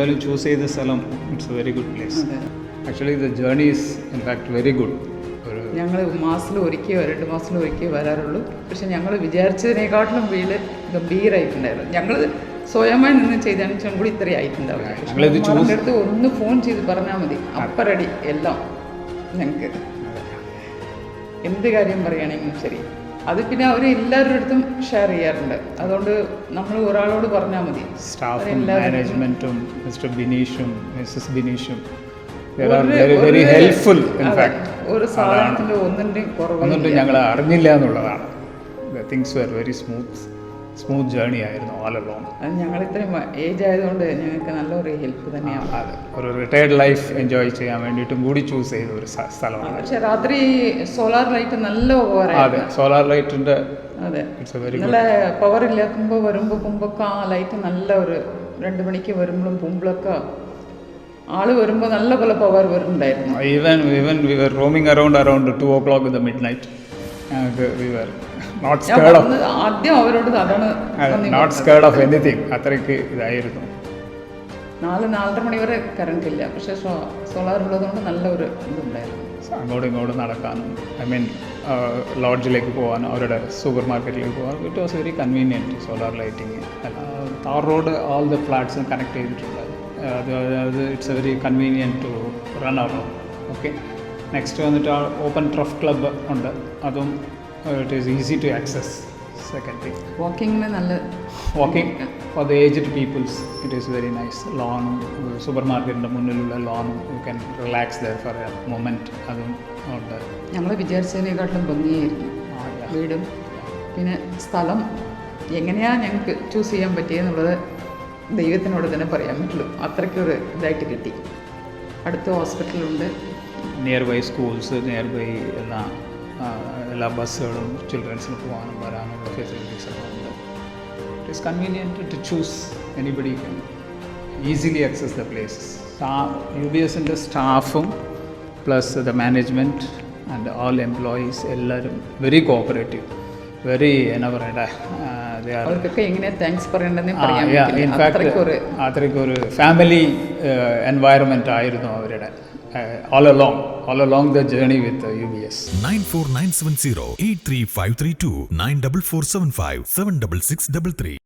എന്തായാലും ചൂസ് ചെയ്ത സ്ഥലം it's a very good place. Actually the journey is in fact very good. ഞങ്ങൾ മാസത്തിൽ ഒരിക്കൽ 2 മാസത്തിൽ ഒരിക്കൽ വരാറുള്ളൂ. പക്ഷെ ഞങ്ങൾ വിചാരിച്ചതിനേക്കാട്ടിലും വീട് ഗംഭീരമായിട്ടുണ്ടായിരുന്നു. ഞങ്ങൾ സ്വയമായി നിന്ന് ചെയ്താൽ കൂടി ഇത്രയും ആയിട്ടുണ്ടാവില്ല. അടുത്ത് ഒന്ന് ഫോൺ ചെയ്ത് പറഞ്ഞാൽ മതി, അപ്പം റെഡി എല്ലാം. ഞങ്ങൾക്ക് എന്ത് കാര്യം പറയുകയാണെങ്കിലും ശരി, അത് പിന്നെ അവർ എല്ലാവരുടെ അടുത്തും ഷെയർ ചെയ്യാറുണ്ട്. അതുകൊണ്ട് നമ്മൾ ഒരാളോട് പറഞ്ഞാൽ മതി. സ്റ്റാഫും മാനേജ്മെൻറ്റും മിസ്റ്റർ ബിനീഷും മിസ്സസ് ബിനീഷും വെരി ഹെൽപ്ഫുൾ. ഇൻഫാക്ട് ഒരു സാധനത്തിൻ്റെ ഒന്നിൻ്റെയും ഞങ്ങൾ അറിഞ്ഞില്ല എന്നുള്ളതാണ്. Things were very smooth journey ആയിരുന്നു ഓൾ അലോങ്. ഞങ്ങൾ ഇത്രയും ഏജ് ആയതുകൊണ്ട് ഞങ്ങൾക്ക് നല്ലൊരു ഹെൽപ്പ് തന്നെയാണ്. അതെ, ഒരു റിട്ടയർഡ് ലൈഫ് എൻജോയ് ചെയ്യാൻ വേണ്ടിയിട്ടും കൂടി ചൂസ് ചെയ്ത ഒരു സ്ഥലമാണ്. പക്ഷെ രാത്രി സോളാർ ലൈറ്റ് നല്ല ഉപകാരം. അതെ, സോളാർ ലൈറ്റിൻ്റെ അതെ നല്ല പവർ ഇല്ലാക്കുമ്പോൾ വരുമ്പോൾ മുമ്പൊക്കെ ആ ലൈറ്റ് നല്ല ഒരു 2 മണിക്ക് വരുമ്പോഴും മുമ്പിലൊക്കെ ആള് വരുമ്പോൾ നല്ല പോലെ പവർ വരുന്നുണ്ടായിരുന്നു. Even we were roaming around 2 o'clock in the midnight. We were not scared of ആദ്യം അവരോട് അതാണ് not scared of anything. അത്രയ്ക്ക് ഇതായിരുന്നു. 4-4:30 മണി വരെ കറണ്ട് ഇല്ല. പക്ഷേ സോളാർ ഉള്ളതുകൊണ്ട് നല്ലൊരു ഇതുണ്ടായിരുന്നു. അങ്ങോട്ടും ഇങ്ങോട്ടും നടക്കാനും ലോഡ്ജിലേക്ക് പോകാനും അവരുടെ സൂപ്പർ മാർക്കറ്റിലേക്ക് പോകാനും it was very convenient. Solar lighting tar road all the ഫ്ലാറ്റ്സും കണക്ട് ചെയ്തിട്ടുണ്ട്. അത് it's a very convenient to run അവർ. ഓക്കെ, നെക്സ്റ്റ് വന്നിട്ട് ഓപ്പൺ ട്രഫ് ക്ലബ്ബ് ഉണ്ട്. അതും it is easy to access. Second thing വാക്കിങ്ങിന് നല്ല walking for the aged peoples it is very nice. ലോണും സൂപ്പർ മാർക്കറ്റിൻ്റെ മുന്നിലുള്ള ലോണും you can relax there for a moment. അതും ഉണ്ട്. ഞങ്ങൾ വിചാരിച്ചതിനേക്കാട്ടിലും ഭംഗിയായിരുന്നു വീടും. പിന്നെ സ്ഥലം എങ്ങനെയാണ് ഞങ്ങൾക്ക് ചൂസ് ചെയ്യാൻ പറ്റിയെന്നുള്ളത് ദൈവത്തിനോട് തന്നെ പറയാൻ പറ്റുള്ളൂ. അത്രയ്ക്കൊരു ഇതായിട്ട് കിട്ടി. അടുത്ത ഹോസ്പിറ്റലുണ്ട്, nearby schools, nearby എല്ലാ ബസ്സുകളും ചിൽഡ്രൻസിന് പോകാനും വരാനുള്ള ഫെസിലിറ്റീസ് ഒക്കെ ഉണ്ട്. It is convenient to choose. Anybody can easily access the places. UBSൻ്റെ സ്റ്റാഫും plus the management and all employees എല്ലാവരും വെരി കോഓപ്പറേറ്റീവ്, വെരി എന്നാ പറയണ്ടേ, അവർക്കൊക്കെ എങ്ങനെ താങ്ക്സ് പറയേണ്ടതെന്ന് പറയാൻ. അത്രയ്ക്കൊരു ഫാമിലി എൻവയറമെൻ്റ് ആയിരുന്നു അവരുടെ all along the journey with UBS. 94970 83532 94475 76633